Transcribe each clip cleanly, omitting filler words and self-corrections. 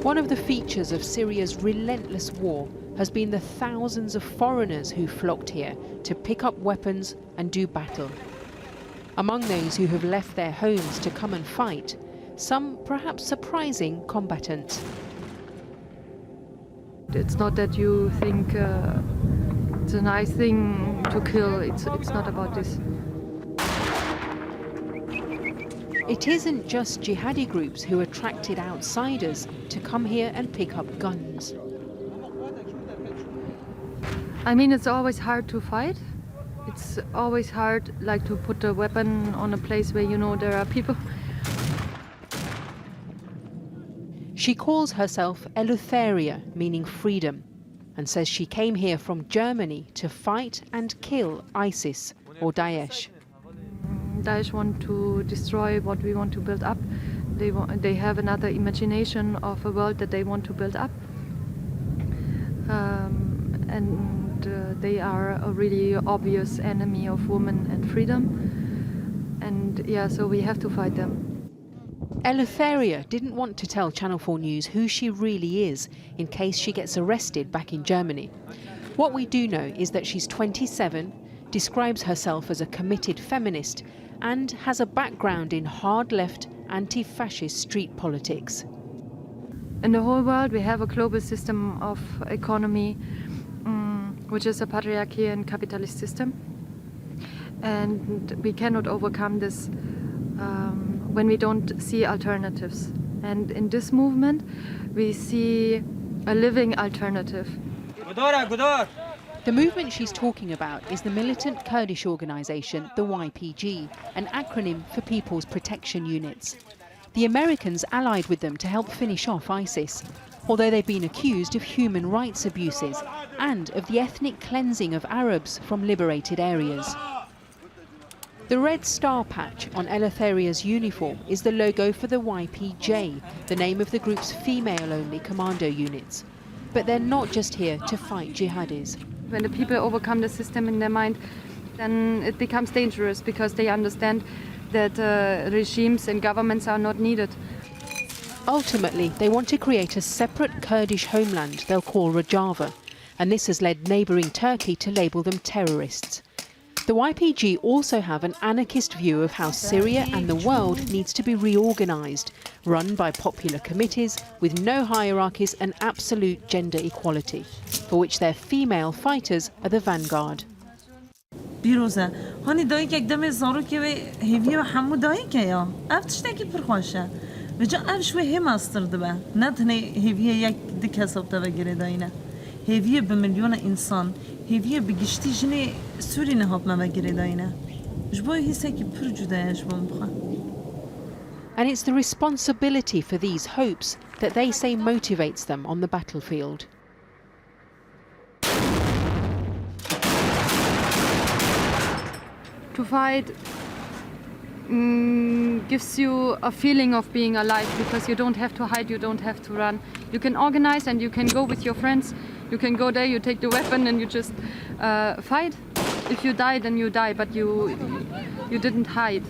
One of the features of Syria's relentless war has been the thousands of foreigners who flocked here to pick up weapons and do battle. Among those who have left their homes to come and fight, some perhaps surprising combatants. It's not that you think it's a nice thing to kill, it's not about this. It isn't just jihadi groups who attracted outsiders to come here and pick up guns. I mean, it's always hard to fight. It's always hard, like, to put a weapon on a place where you know there are people. She calls herself Eleutheria, meaning freedom, and says she came here from Germany to fight and kill ISIS or Daesh. Daesh want to destroy what we want to build up. They have another imagination of a world that they want to build up. They are a really obvious enemy of women and freedom. And yeah, so we have to fight them. Eleutheria didn't want to tell Channel 4 News who she really is in case she gets arrested back in Germany. What we do know is that she's 27, describes herself as a committed feminist, and has a background in hard-left, anti-fascist street politics. In the whole world, we have a global system of economy, which is a patriarchy and capitalist system. And we cannot overcome this when we don't see alternatives. And in this movement, we see a living alternative. The movement she's talking about is the militant Kurdish organisation, the YPG, an acronym for People's Protection Units. The Americans allied with them to help finish off ISIS, although they've been accused of human rights abuses and of the ethnic cleansing of Arabs from liberated areas. The red star patch on Eleutheria's uniform is the logo for the YPJ, the name of the group's female-only commando units. But they're not just here to fight jihadis. When the people overcome the system in their mind, then it becomes dangerous because they understand that regimes and governments are not needed. Ultimately, they want to create a separate Kurdish homeland they'll call Rojava, and this has led neighbouring Turkey to label them terrorists. The YPG also have an anarchist view of how Syria and the world needs to be reorganised, run by popular committees with no hierarchies and absolute gender equality, for which their female fighters are the vanguard. بیروزه هانی دایی که اقدام زارو که هیوی و همو دایی که یا افتش نکی پرخواشه و جا افش و هم استرده به نه تنه هیوی یک دک حساب تا بگیره دایینه هیوی به میلیون انسان هیوی بگشتی جنه سوری نهاب ما بگیره دایینه جبای حسه که پر جده جبام بخواه. And it's the responsibility for these hopes that they say motivates them on the battlefield. To fight gives you a feeling of being alive because you don't have to hide, you don't have to run. You can organize and you can go with your friends. You can go there, you take the weapon and you just fight. If you die, then you die, but you didn't hide.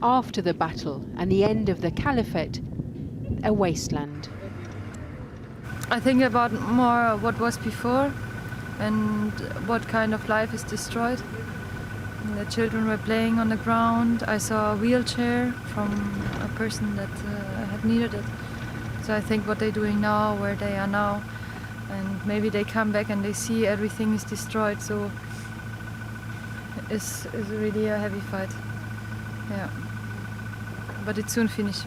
After the battle and the end of the caliphate, a wasteland. I think about more what was before and what kind of life is destroyed. The children were playing on the ground. I saw a wheelchair from a person that had needed it. So I think what they're doing now, where they are now, and maybe they come back and they see everything is destroyed. So it's really a heavy fight. Yeah. But it's soon finished.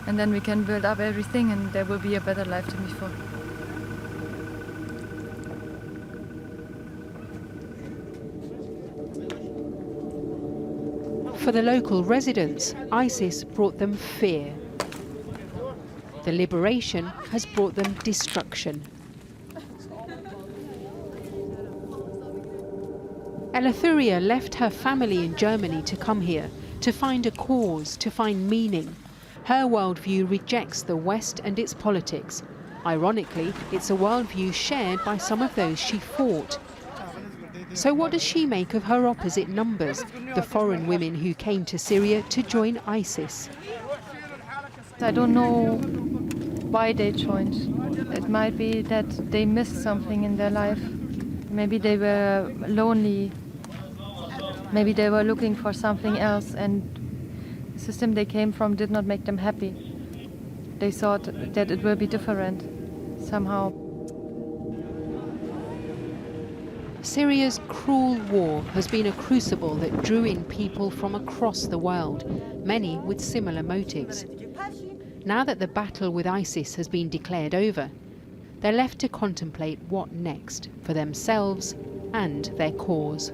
And then we can build up everything and there will be a better life than before. For the local residents, ISIS brought them fear. The liberation has brought them destruction. Eleutheria left her family in Germany to come here, to find a cause, to find meaning. Her worldview rejects the West and its politics. Ironically, it's a worldview shared by some of those she fought. So what does she make of her opposite numbers, the foreign women who came to Syria to join ISIS? I don't know why they joined. It might be that they missed something in their life. Maybe they were lonely. Maybe they were looking for something else, and the system they came from did not make them happy. They thought that it will be different somehow. Syria's cruel war has been a crucible that drew in people from across the world, many with similar motives. Now that the battle with ISIS has been declared over, they're left to contemplate what next for themselves and their cause.